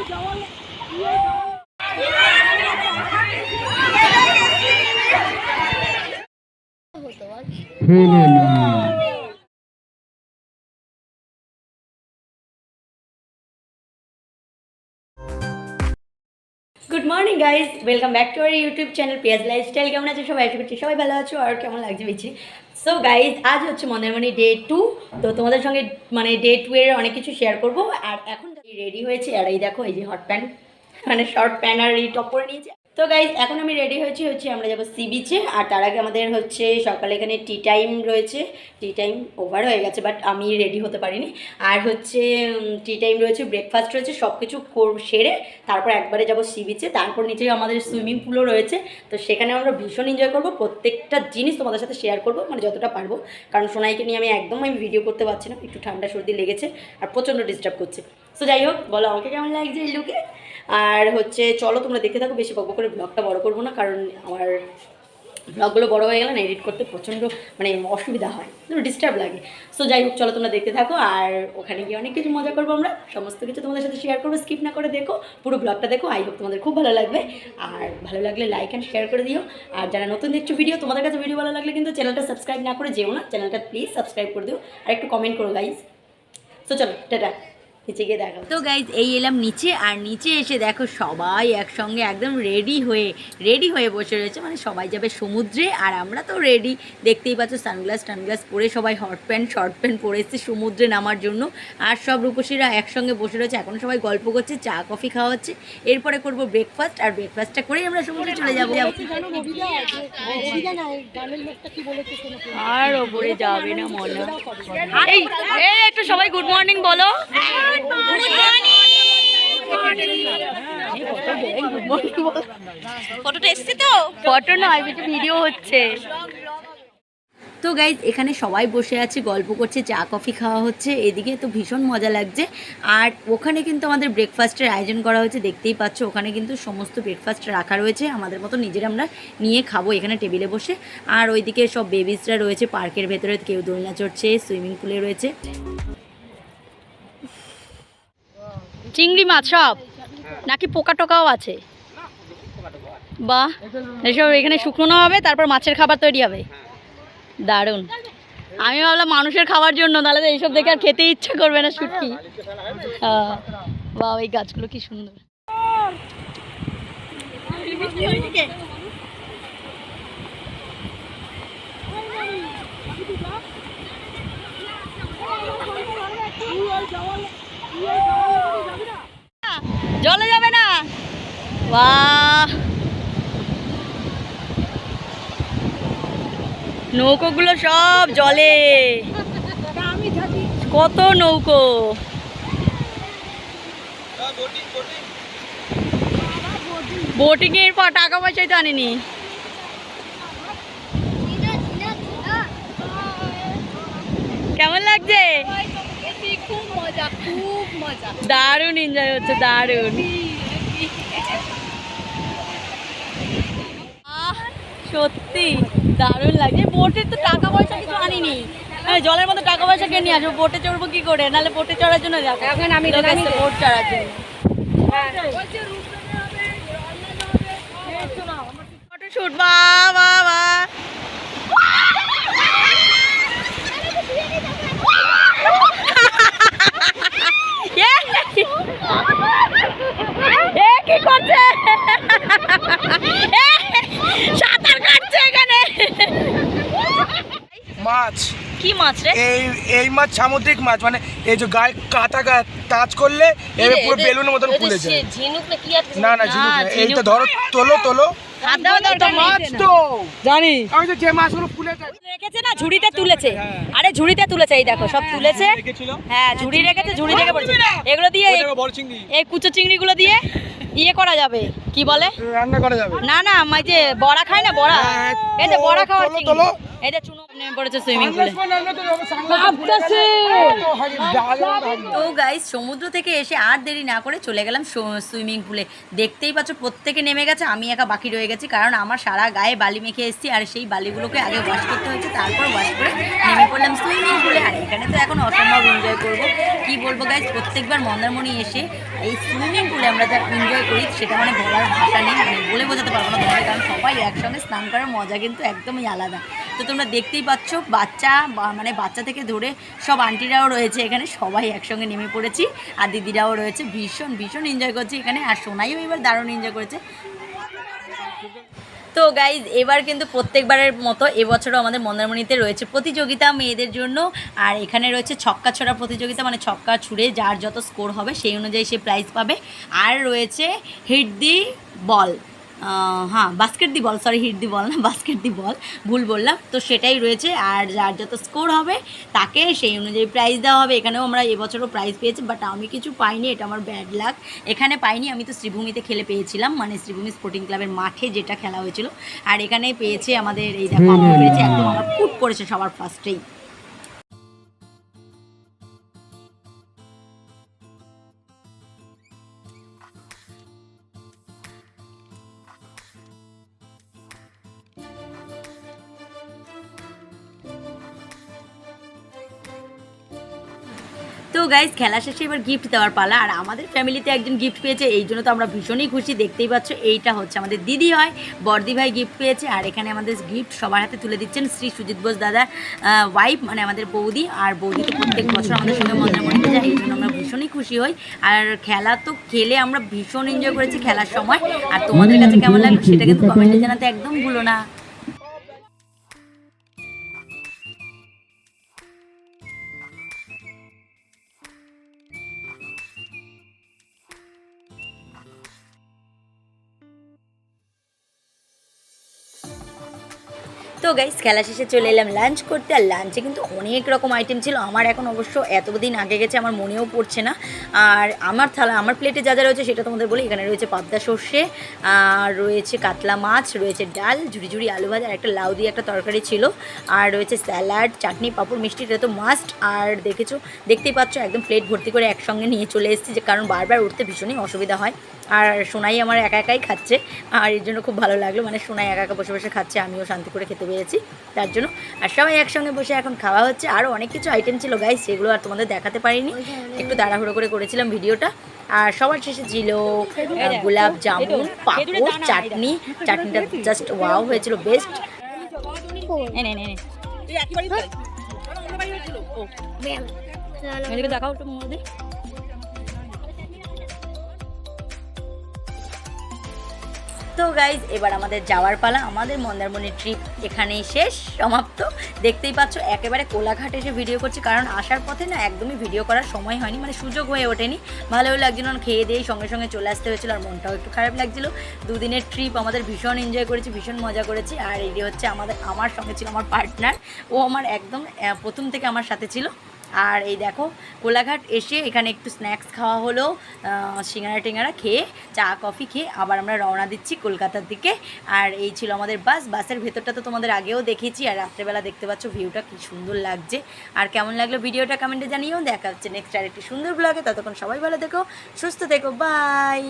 Good morning guys, welcome back to our YouTube channel পিয়াজ lifestyle. কেমন আছো সবাই? আশা করছি সবাই ভালো আছো। আর কেমন লাগছে বেশি। সো গাইজ, আজ হচ্ছে মন্দারমণি ডে 2। তো তোমাদের সঙ্গে মানে ডে 2 এর অনেক কিছু শেয়ার করবো। আর এখন রেডি হয়েছে, আর এই দেখো, এই যে হট প্যান্ট মানে শর্ট প্যান্ট আর এই টপ পরে নিয়েছে। তো গাইজ, এখন আমি রেডি হচ্ছে আমরা যাবো সি বিচে। আর তার আগে আমাদের হচ্ছে সকালে এখানে টি টাইম রয়েছে। টি টাইম ওভার হয়ে গেছে, বাট আমি রেডি হতে পারিনি। আর হচ্ছে টি টাইম রয়েছে, ব্রেকফাস্ট রয়েছে, সব কিছু সেরে তারপর একবারে যাবো সি বিচে। তারপর নিচে আমাদের সুইমিং পুলও রয়েছে। তো সেখানে আমরা ভীষণ এনজয় করবো, প্রত্যেকটা জিনিস তোমাদের সাথে শেয়ার করবো, মানে যতটা পারবো। কারণ সোনাইকে নিয়ে আমি ভিডিও করতে পারছি না, একটু ঠান্ডা সর্দি লেগেছে আর প্রচণ্ড ডিস্টার্ব করছে। সো যাই হোক, বলো আমাকে কেমন লাগছে এই লুকে। আর হচ্ছে চলো তোমরা দেখতে থাকো, বেশি বকবক করে ব্লগটা বড় করবো না, কারণ আমার ব্লগগুলো বড় হয়ে গেলে না এডিট করতে প্রচণ্ড মানে অসুবিধা হয়, ডিস্টার্ব লাগে। সো যাই হোক, চলো তোমরা দেখতে থাকো। আর ওখানে গিয়ে অনেক কিছু মজা করবো, আমরা সমস্ত কিছু তোমাদের সাথে শেয়ার করবো। স্কিপ না করে দেখো, পুরো ব্লগটা দেখো। আই হোপ তোমাদের খুব ভালো লাগবে। আর ভালো লাগলে লাইক অ্যান্ড শেয়ার করে দিও। আর যারা নতুন দেখছো ভিডিও, তোমাদের কাছে ভিডিও ভালো লাগলে কিন্তু চ্যানেলটা সাবস্ক্রাইব না করে যেও না, চ্যানেলটা প্লিজ সাবস্ক্রাইব করে দিও আর একটু কমেন্ট করো গাইজ। সো চলো, টাটা, নিচে গিয়ে দেখো। তো গাইজ, এই এলাম নিচে। আর নিচে এসে দেখো সবাই একসঙ্গে একদম রেডি হয়ে বসে রয়েছে, মানে সবাই যাবে সমুদ্রে। আর আমরা তো রেডি, দেখতেই পাচ্ছ, সানগ্লাস পরে সবাই হট প্যান্ট শর্ট প্যান্ট পরে এসেছে সমুদ্রে নামার জন্য। আর সব রূপসীরা একসঙ্গে বসে রয়েছে, এখন সবাই গল্প করছে, চা কফি খাওয়া হচ্ছে। এরপরে করবো ব্রেকফাস্ট, আর ব্রেকফাস্টটা করেই আমরা সমুদ্রে চলে যাবো। আর ওপরে যাবে না মনে হয়। এই একটু সবাই গুড মর্নিং বলো। ফটোটা এসছে তো? ফটো নয়, ভিডিও হচ্ছে। তো গাইজ, এখানে সবাই বসে আছে, গল্প করছে, চা কফি খাওয়া হচ্ছে এদিকে, তো ভীষণ মজা লাগছে। আর ওখানে কিন্তু আমাদের ব্রেকফাস্টের আয়োজন করা হয়েছে, দেখতেই পাচ্ছ। ওখানে কিন্তু সমস্ত ব্রেকফাস্ট রাখা রয়েছে, আমাদের মতো নিজেরা আমরা নিয়ে খাবো এখানে টেবিলে বসে। আর ওইদিকে সব বেবিসরা রয়েছে পার্কের ভেতরে, কেউ দোলনা চড়ছে, সুইমিং পুলে রয়েছে চিংড়ি মাছ সব, নাকি পোকা টোকাও আছে? বাহ, এসব এখানে শুকনো হবে, তারপর মাছের খাবার তৈরি হবে। দারুণ। আমি ভাবলাম মানুষের খাওয়ার জন্য, তাহলে তো এইসব দেখে আর খেতে ইচ্ছা করবে না শুটকি। বাহ, এই গাছগুলো কি সুন্দর। জলে যাবে না? বাহ, নৌকোগুলো সব জলে, কত নৌকো। বোটিং এর পর টাকা পয়সাই তো আনিনি। কেমন লাগছে? দারুণ এনজয় হচ্ছে, দারুণ। সত্যি দারুণ লাগছে। বোটের তো টাকা পয়সা কিছু আনিনি, জলের মধ্যে টাকা পয়সা কে নিয়ে আসবো? বোটে চড়বো কি করে? নাহলে বোটে চড়ার জন্য যাবো, বোট চড়ার জন্য। ফটোশুট, বাহ বাহ বাহ। কি করছে? সাঁতার কাটছে এখানে। মাছ, কি মাছ রে? এই মাছ সামুদ্রিক মাছ, মানে এই যে গায়ে কাঁটা টাচ করলে এবার পুরো বেলুনের মতন ফুলে যায়। ঝিনুক না কি আছে? না না, ঝিনুক না, এইটা ধরো, তোলো। মাছ তো জানি আমি, তো যে মাছগুলো ফুলে যায় রেখেছে না, ঝুড়িতে তুলেছে। আরে ঝুড়িতে তুলেছে, এই দেখো সব তুলেছে। হ্যাঁ, ঝুড়ি রেখেছে, ঝুড়ি রেখে পড়েছে। এগুলো দিয়ে, এই কুচো চিংড়িগুলো দিয়ে ইয়ে করা যাবে, কি বলে, রান্না করা যাবে। না না, এই যে বড়া খায় না, বড়া, এই যে বড়া খাওয়া চিংড়ি। এটা চুনো নেমে পড়েছে সুইমিং পুলে। তো গাইস সমুদ্র থেকে এসে আর দেরি না করে চলে গেলাম সুইমিং পুলে। দেখতেই পাচ্ছ প্রত্যেকে নেমে গেছে, আমি একা বাকি রয়ে গেছি, কারণ আমার সারা গায়ে বালি মেখে এসেছি আর সেই বালিগুলোকে আগে ওয়াশ করতে হয়েছে, তারপর ওয়াশ করে নেমে পড়লাম সুইমিং পুলে। আর এখানে তো এখন অসম্ভব এনজয় করবো, কি বলবো গাইস, প্রত্যেকবার মন্দারমণি এসে এই সুইমিং পুলে আমরা যা এনজয় করি সেটা মানে বলার ভাষা নেই, মানে বলে বোঝাতে পারবো না তোমাদের, কারণ সবাই একসঙ্গে স্নান করার মজা কিন্তু একদমই আলাদা। তো তোমরা দেখতেই পাচ্ছ বাচ্চা মানে বাচ্চা থেকে ধরে সব আন্টিরাও রয়েছে এখানে, সবাই একসঙ্গে নেমে পড়েছি আর দিদিরাও রয়েছে, ভীষণ ভীষণ এনজয় করছে এখানে। আর সোনাইও এবার দারুণ এনজয় করেছে। তো গাইজ এবার কিন্তু প্রত্যেকবারের মতো এবছরও আমাদের মন্দারমণিতে রয়েছে প্রতিযোগিতা মেয়েদের জন্য। আর এখানে রয়েছে ছক্কা ছোড়া প্রতিযোগিতা, মানে ছক্কা ছুঁড়ে যার যত স্কোর হবে সেই অনুযায়ী সে প্রাইজ পাবে। আর রয়েছে হিট দি বল, হ্যাঁ বাস্কেট দি বল, সরি হিট দি বল না, বাস্কেট দি বল, ভুল বললাম। তো সেটাই রয়েছে, আর যার যত স্কোর হবে তাকে সেই অনুযায়ী প্রাইজ দেওয়া হবে। এখানেও আমরা এবছরও প্রাইজ পেয়েছি, বাট আমি কিছু পাইনি, এটা আমার ব্যাড লাক। এখানে পাইনি, আমি তো শ্রীভূমিতে খেলে পেয়েছিলাম, মানে শ্রীভূমি স্পোর্টিং ক্লাবের মাঠে যেটা খেলা হয়েছিল। আর এখানে পেয়েছে আমাদের এই দেখো, আমি পেয়েছি একদম, আমার ফুট পড়েছে সবার ফার্স্টেই। তো গাইজ খেলা শেষে এবার গিফট দেওয়ার পালা, আর আমাদের ফ্যামিলিতে একজন গিফট পেয়েছে, এই জন্য তো আমরা ভীষণই খুশি। দেখতেই পাচ্ছ এইটা হচ্ছে আমাদের দিদি হয়, বর্দি ভাই গিফট পেয়েছে। আর এখানে আমাদের গিফট সবার হাতে তুলে দিচ্ছেন শ্রী সুজিত বোস দাদার ওয়াইফ, মানে আমাদের বৌদি। আর বৌদি তো প্রত্যেক বছর আমাদের সঙ্গে মন্দারমণিতে যায়, এই জন্য আমরা ভীষণই খুশি হই। আর খেলা তো খেলে আমরা ভীষণ এনজয় করেছি খেলার সময়। আর তোমাদের কাছে কেমন লাগলো সেটা কিন্তু কমেন্টে জানাতে একদম ভুলো না। তো গাইস খেলা শেষে চলে এলাম লাঞ্চ করতে। আর লাঞ্চে কিন্তু অনেক রকম আইটেম ছিল, আমার এখন অবশ্য এতদিন আগে গেছে আমার মনেও পড়ছে না। আর আমার থালা, আমার প্লেটে যা যা রয়েছে সেটা তোমাদের বলি। এখানে রয়েছে পাবদা সর্ষে, আর রয়েছে কাতলা মাছ, রয়েছে ডাল, ঝুড়ি ঝুড়ি আলু ভাজা, আর একটা লাউ দিয়ে একটা তরকারি ছিল, আর রয়েছে স্যালাড, চাটনি, পাঁপড়, মিষ্টি, এটা তো মাস্ট। আর দেখতেই পাচ্ছ একদম প্লেট ভর্তি করে একসঙ্গে নিয়ে চলে এসেছি, যে কারণ বারবার উঠতে ভীষণই অসুবিধা হয়। আর সোনাই আমার একা একাই খাচ্ছে, আর এর জন্য খুব ভালো লাগলো, মানে সোনাই একা একা বসে বসে খাচ্ছে, আমিও শান্তি করে খেতে পেরেছি তার জন্য। আর সবাই একসঙ্গে বসে এখন খাওয়া হচ্ছে। আরও অনেক কিছু আইটেম ছিল গাইস, সেগুলো আর তোমাদের দেখাতে পারিনি, একটু তাড়াহুড়ো করে করেছিলাম ভিডিওটা। আর সবার শেষে ছিল গোলাপ জামুন, পাঁপড়, চাটনি, চাটনিটা জাস্ট ওয়াও হয়েছিল, বেস্ট। দেখাও একটু মধ্যে। তো গাইজ এবার আমাদের যাওয়ার পালা, আমাদের মন্দারমণির ট্রিপ এখানেই শেষ, সমাপ্ত। দেখতেই পাচ্ছ একেবারে কোলাঘাট এসে ভিডিও করছি, কারণ আসার পথে না একদমই ভিডিও করার সময় হয়নি, মানে সুযোগ হয়ে ওঠেনি। ভালোও লাগছিল না, খেয়ে দিয়েই সঙ্গে সঙ্গে চলে আসতে হয়েছিল, আর মনটাও একটু খারাপ লাগছিল। দুদিনের ট্রিপ আমাদের ভীষণ এনজয় করেছি, ভীষণ মজা করেছি। আর এই হচ্ছে আমার সঙ্গে ছিল আমার পার্টনার, ও আমার একদম প্রথম থেকে আমার সাথে ছিল। আর এই দেখো কোলাঘাট এসে এখানে একটু স্ন্যাক্স খাওয়া হলো, সিঙ্গারা টিঙ্গারা খেয়ে, চা কফি খেয়ে আবার আমরা রওনা দিচ্ছি কলকাতার দিকে। আর এই ছিল আমাদের বাসের ভেতরটা তো তোমাদের আগেও দেখেছি, আর রাত্রেবেলা দেখতে পাচ্ছ ভিউটা কি সুন্দর লাগছে। আর কেমন লাগলো ভিডিওটা কমেন্টে জানিয়েও। দেখা হচ্ছে নেক্সট আর একটি সুন্দর ব্লগে, ততক্ষণ সবাই ভালো থেকো, সুস্থ থেকো, বাই।